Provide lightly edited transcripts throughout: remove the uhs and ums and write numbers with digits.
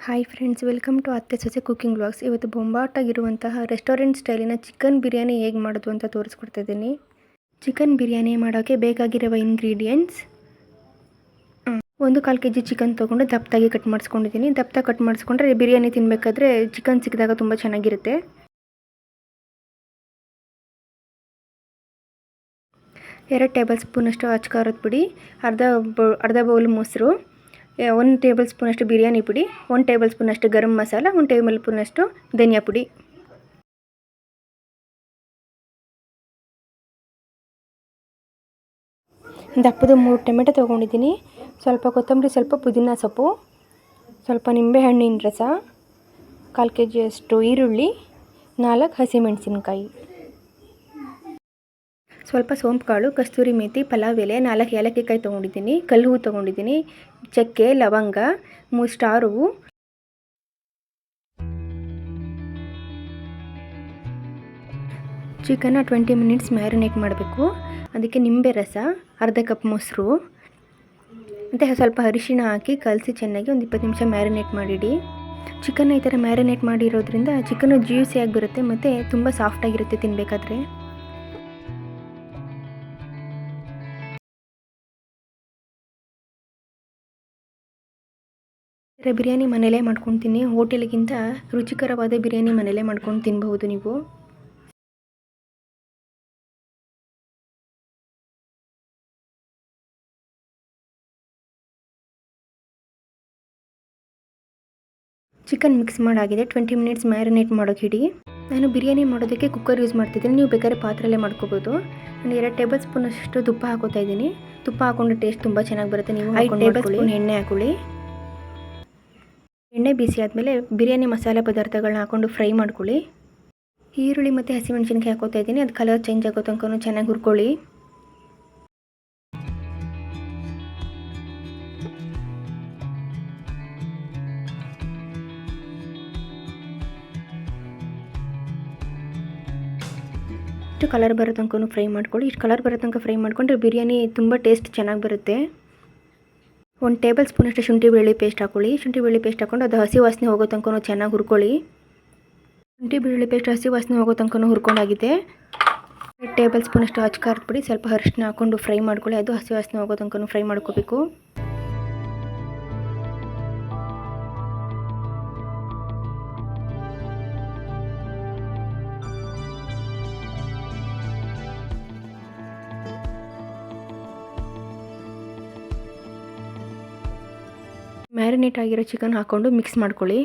Hi friends, welcome to ಅತ್ತೆ ಸೊಸೆ cooking vlogs. ಇವತ್ತು ಬೊಂಬಾಟಾಗಿರುವಂತಹ ರೆಸ್ಟೋರೆಂಟ್ ಸ್ಟೈಲಿನ ಚಿಕನ್ ಬಿರಿಯಾನಿ ಹೇಗೆ ಮಾಡೋದು ಅಂತ ತೋರಿಸ್ಕೊಡ್ತಾ ಇದ್ದೀನಿ. ಚಿಕನ್ ಬಿರಿಯಾನಿ ಮಾಡೋಕ್ಕೆ ಬೇಕಾಗಿರುವ ಇಂಗ್ರೀಡಿಯೆಂಟ್ಸ್: 1/4 kg ಚಿಕನ್ ತೊಗೊಂಡು ದಪ್ಪದಾಗಿ ಕಟ್ ಮಾಡಿಸ್ಕೊಂಡಿದ್ದೀನಿ. ದಪ್ಪ ಕಟ್ ಮಾಡಿಸ್ಕೊಂಡ್ರೆ ಬಿರಿಯಾನಿ ತಿನ್ನಬೇಕಾದ್ರೆ ಚಿಕನ್ ಸಿಕ್ಕಿದಾಗ ತುಂಬ ಚೆನ್ನಾಗಿರುತ್ತೆ. 2 ಟೇಬಲ್ ಸ್ಪೂನಷ್ಟು ಅಚ್ಚ ಖಾರದ ಪುಡಿ, ಅರ್ಧ ಬೌಲ್ ಮೊಸರು, 1 ಟೇಬಲ್ ಸ್ಪೂನಷ್ಟು ಬಿರಿಯಾನಿ ಪುಡಿ, 1 ಟೇಬಲ್ ಸ್ಪೂನಷ್ಟು ಗರಂ ಮಸಾಲ, 1 ಟೇಬಲ್ ಸ್ಪೂನಷ್ಟು ಧನಿಯಾ ಪುಡಿ. ದಪ್ಪದ 3 ಟೊಮೆಟೊ ತೊಗೊಂಡಿದ್ದೀನಿ. ಸ್ವಲ್ಪ ಕೊತ್ತಂಬರಿ, ಸ್ವಲ್ಪ ಪುದೀನ ಸೊಪ್ಪು, ಸ್ವಲ್ಪ ನಿಂಬೆಹಣ್ಣಿನ ರಸ, 1/4 kg ಅಷ್ಟು ಈರುಳ್ಳಿ, 4 ಹಸಿಮೆಣಸಿನ್ಕಾಯಿ, ಸ್ವಲ್ಪ ಸೋಂಪು ಕಾಳು, ಕಸ್ತೂರಿ ಮೇಥಿ, ಪಲಾವ್ ಎಲೆ, 4 ಏಲಕ್ಕಿಕಾಯಿ ತೊಗೊಂಡಿದ್ದೀನಿ, ಕಲ್ಲು ಹೂವು ತೊಗೊಂಡಿದ್ದೀನಿ, ಚಕ್ಕೆ, ಲವಂಗ, 3 ಸ್ಟಾರ್ ಹೂವು. ಚಿಕನ್ನ 20 ಮಿನಿಟ್ಸ್ ಮ್ಯಾರಿನೇಟ್ ಮಾಡಬೇಕು. ಅದಕ್ಕೆ ನಿಂಬೆ ರಸ, ಅರ್ಧ ಕಪ್ ಮೊಸರು ಮತ್ತು ಸ್ವಲ್ಪ ಅರಿಶಿಣ ಹಾಕಿ ಕಲಸಿ ಚೆನ್ನಾಗಿ ಒಂದು 20 ನಿಮಿಷ ಮ್ಯಾರಿನೇಟ್ ಮಾಡಿಡಿ. ಚಿಕನ್ನ ಈ ಥರ ಮ್ಯಾರಿನೇಟ್ ಮಾಡಿರೋದ್ರಿಂದ ಚಿಕನ್ನು ಜ್ಯೂಸಿಯಾಗಿ ಬರುತ್ತೆ ಮತ್ತು ತುಂಬ ಸಾಫ್ಟಾಗಿರುತ್ತೆ ತಿನ್ನಬೇಕಾದ್ರೆ. ಬಿರಿಯಾನಿ ಮನೇಲೇ ಮಾಡ್ಕೊಂಡು ತಿನ್ನಿ. ಹೋಟೆಲ್ಗಿಂತ ರುಚಿಕರವಾದ ಬಿರಿಯಾನಿ ಮನೇಲೇ ಮಾಡ್ಕೊಂಡು ತಿನ್ನಬಹುದು ನೀವು. ಚಿಕನ್ ಮಿಕ್ಸ್ ಮಾಡಾಗಿದೆ. 20 ಮಿನಿಟ್ಸ್ ಮ್ಯಾರಿನೇಟ್ ಮಾಡೋಕೆ ಇಡಿ. ನಾನು ಬಿರಿಯಾನಿ ಮಾಡೋದಕ್ಕೆ ಕುಕ್ಕರ್ ಯೂಸ್ ಮಾಡ್ತಿದ್ದೀನಿ. ನೀವು ಬೇಕಾದ್ರೆ ಪಾತ್ರೆಯಲ್ಲೇ ಮಾಡ್ಕೋಬೋದು. ನಾನು 2 ಟೇಬಲ್ ಸ್ಪೂನಷ್ಟು ತುಪ್ಪ ಹಾಕೋತಾ ಇದ್ದೀನಿ. ತುಪ್ಪ ಹಾಕೊಂಡ್ರೆ ಟೇಸ್ಟ್ ತುಂಬ ಚೆನ್ನಾಗಿ ಬರುತ್ತೆ. ನೀವು 5 ಟೇಬಲ್ ಸ್ಪೂನ್ ಎಣ್ಣೆ ಹಾಕೊಳ್ಳಿ. ಎಣ್ಣೆ ಬಿಸಿ ಆದಮೇಲೆ ಬಿರಿಯಾನಿ ಮಸಾಲೆ ಪದಾರ್ಥಗಳನ್ನ ಹಾಕ್ಕೊಂಡು ಫ್ರೈ ಮಾಡ್ಕೊಳ್ಳಿ. ಈರುಳ್ಳಿ ಮತ್ತು ಹಸಿಮೆಣಸಿನ್ಕಾಯಿ ಹಾಕೋತಾ ಇದ್ದೀನಿ. ಅದು ಕಲರ್ ಚೇಂಜ್ ಆಗೋ ತನಕ ಚೆನ್ನಾಗಿ ಹುರ್ಕೊಳ್ಳಿ. ಇಷ್ಟು ಕಲರ್ ಬರೋ ತನಕ ಫ್ರೈ ಮಾಡ್ಕೊಳ್ಳಿ. ಇಷ್ಟು ಕಲರ್ ಬರೋ ತನಕ ಫ್ರೈ ಮಾಡಿಕೊಂಡ್ರೆ ಬಿರಿಯಾನಿ ತುಂಬ ಟೇಸ್ಟ್ ಚೆನ್ನಾಗಿ ಬರುತ್ತೆ. 1 ಟೇಬಲ್ ಸ್ಪೂನಷ್ಟು ಶುಂಠಿ ಬೆಳ್ಳುಳ್ಳಿ ಪೇಸ್ಟ್ ಹಾಕೊಳ್ಳಿ. ಶುಂಠಿ ಬೆಳ್ಳುಳ್ಳಿ ಪೇಸ್ಟ್ ಹಾಕ್ಕೊಂಡು ಅದು ಹಸಿ ವಾಸನೆ ಹೋಗೋ ತನಕ ಚೆನ್ನಾಗಿ ಹುರ್ಕೊಳ್ಳಿ. ಶುಂಠಿ ಬೆಳ್ಳುಳ್ಳಿ ಪೇಸ್ಟ್ ಹಸಿ ವಾಸನೆ ಹೋಗೋ ತನಕ ಹುರ್ಕೊಂಡಾಗಿದೆ. 2 ಟೇಬಲ್ ಸ್ಪೂನಷ್ಟು ಅಚ್ಚ ಖಾರದ ಪುಡಿ, ಸ್ವಲ್ಪ ಅರಿಶಿನ ಹಾಕ್ಕೊಂಡು ಫ್ರೈ ಮಾಡ್ಕೊಳ್ಳಿ. ಅದು ಹಸಿ ವಾಸನೆ ಹೋಗೋ ತನಕ ಫ್ರೈ ಮಾಡ್ಕೋಬೇಕು. ಮ್ಯಾರಿನೇಟ್ ಆಗಿರೋ ಚಿಕನ್ ಹಾಕ್ಕೊಂಡು ಮಿಕ್ಸ್ ಮಾಡ್ಕೊಳ್ಳಿ.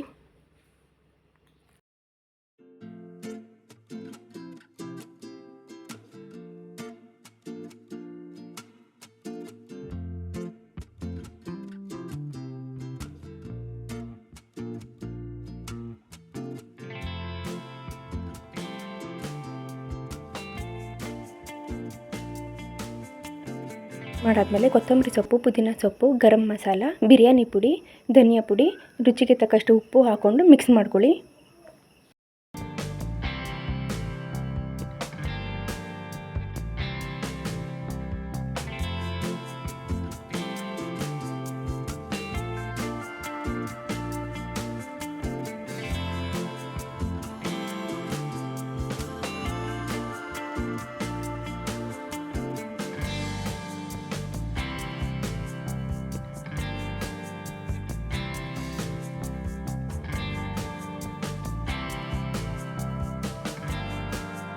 ಮಾಡಾದಮೇಲೆ ಕೊತ್ತಂಬರಿ ಸೊಪ್ಪು, ಪುದೀನ ಸೊಪ್ಪು, ಗರಂ ಮಸಾಲ, ಬಿರಿಯಾನಿ ಪುಡಿ, ಧನಿಯಾ ಪುಡಿ, ರುಚಿಗೆ ತಕ್ಕಷ್ಟು ಉಪ್ಪು ಹಾಕ್ಕೊಂಡು ಮಿಕ್ಸ್ ಮಾಡ್ಕೊಳ್ಳಿ.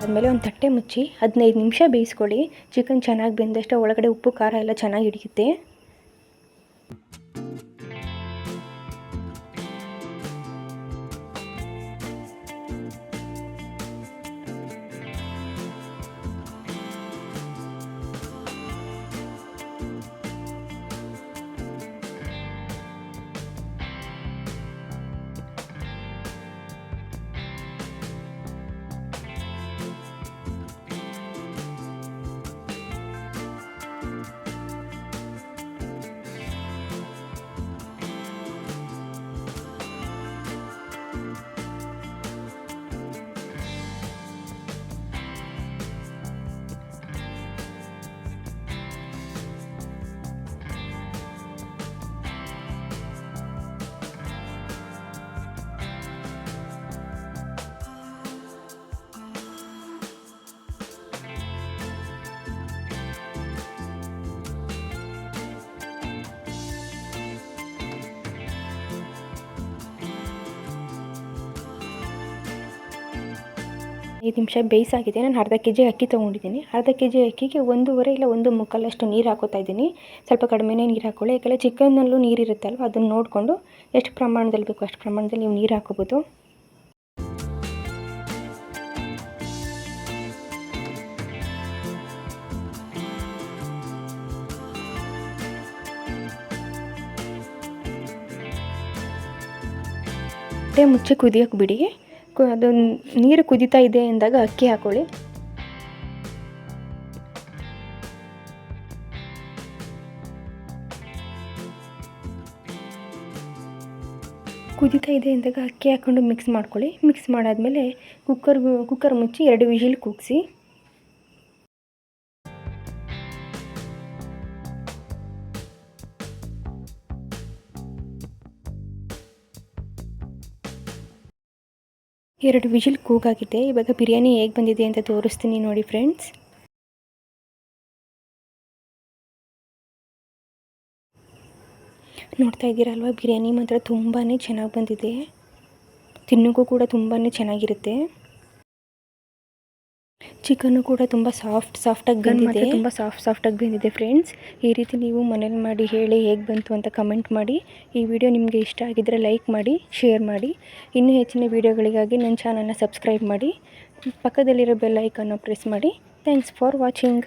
ಆದಮೇಲೆ ಒಂದು ತಟ್ಟೆ ಮುಚ್ಚಿ 15 ನಿಮಿಷ ಬೇಯಿಸ್ಕೊಳ್ಳಿ. ಚಿಕನ್ ಚೆನ್ನಾಗಿ ಬೆಂದಷ್ಟು ಒಳಗಡೆ ಉಪ್ಪು ಖಾರ ಎಲ್ಲ ಚೆನ್ನಾಗಿ ಹಿಡಿಯುತ್ತೆ. 5 ನಿಮಿಷ ಬೇಯಿಸಾಗಿದೆ. ನಾನು ಅರ್ಧ ಕೆ ಜಿ ಅಕ್ಕಿ ತೊಗೊಂಡಿದ್ದೀನಿ. ಅರ್ಧ ಕೆ ಜಿ ಅಕ್ಕಿಗೆ 1.5 ಇಲ್ಲ 1.25 ನೀರು ಹಾಕೋತಾ ಇದ್ದೀನಿ. ಸ್ವಲ್ಪ ಕಡಿಮೆನೇ ನೀರು ಹಾಕ್ಕೊಳ್ಳಿ, ಯಾಕೆಂದರೆ ಚಿಕನ್ನಲ್ಲೂ ನೀರಿರುತ್ತಲ್ವ, ಅದನ್ನು ನೋಡಿಕೊಂಡು ಎಷ್ಟು ಪ್ರಮಾಣದಲ್ಲಿ ಬೇಕೋ ಅಷ್ಟು ಪ್ರಮಾಣದಲ್ಲಿ ನೀವು ನೀರು ಹಾಕೋಬೋದು. ಮುಚ್ಚಿ ಕುದಿಯೋಕ್ಕೆ ಬಿಡಿ. ಅದು ನೀರು ಕುದೀತಾ ಇದೆ ಅಂದಾಗ ಅಕ್ಕಿ ಹಾಕ್ಕೊಳ್ಳಿ. ಕುದೀತಾ ಇದೆ ಅಂದಾಗ ಅಕ್ಕಿ ಹಾಕ್ಕೊಂಡು ಮಿಕ್ಸ್ ಮಾಡ್ಕೊಳ್ಳಿ. ಮಿಕ್ಸ್ ಮಾಡಾದಮೇಲೆ ಕುಕ್ಕರ್ ಮುಚ್ಚಿ 2 ವಿಜಿಲ್ ಕೂಗಿಸಿ. ಎರಡು ವಿಜಿಲ್ ಕೂಗಾಗಿದೆ. ಇವಾಗ ಬಿರಿಯಾನಿ ಹೇಗೆ ಬಂದಿದೆ ಅಂತ ತೋರಿಸ್ತೀನಿ ನೋಡಿ ಫ್ರೆಂಡ್ಸ್. ನೋಡ್ತಾ ಇದ್ದೀರಲ್ವ, ಬಿರಿಯಾನಿ ಮಾತ್ರ ತುಂಬಾ ಚೆನ್ನಾಗಿ ಬಂದಿದೆ. ತಿನ್ನೋಕ್ಕೂ ಕೂಡ ತುಂಬಾ ಚೆನ್ನಾಗಿರುತ್ತೆ. ಚಿಕನ್ನು ಕೂಡ ತುಂಬ ಸಾಫ್ಟಾಗಿ ಬಂದಿದೆ. ತುಂಬ ಸಾಫ್ಟಾಗಿ ಬಂದಿದೆ ಫ್ರೆಂಡ್ಸ್. ಈ ರೀತಿ ನೀವು ಮನೇಲಿ ಮಾಡಿ ಹೇಳಿ ಹೇಗೆ ಬಂತು ಅಂತ ಕಮೆಂಟ್ ಮಾಡಿ. ಈ ವಿಡಿಯೋ ನಿಮಗೆ ಇಷ್ಟ ಆಗಿದ್ದರೆ ಲೈಕ್ ಮಾಡಿ, ಶೇರ್ ಮಾಡಿ. ಇನ್ನೂ ಹೆಚ್ಚಿನ ವಿಡಿಯೋಗಳಿಗಾಗಿ ನನ್ನ ಚಾನಲ್ನ ಸಬ್ಸ್ಕ್ರೈಬ್ ಮಾಡಿ. ಪಕ್ಕದಲ್ಲಿರೋ ಬೆಲ್ ಐಕಾನ್ನ ಪ್ರೆಸ್ ಮಾಡಿ. Thanks for watching.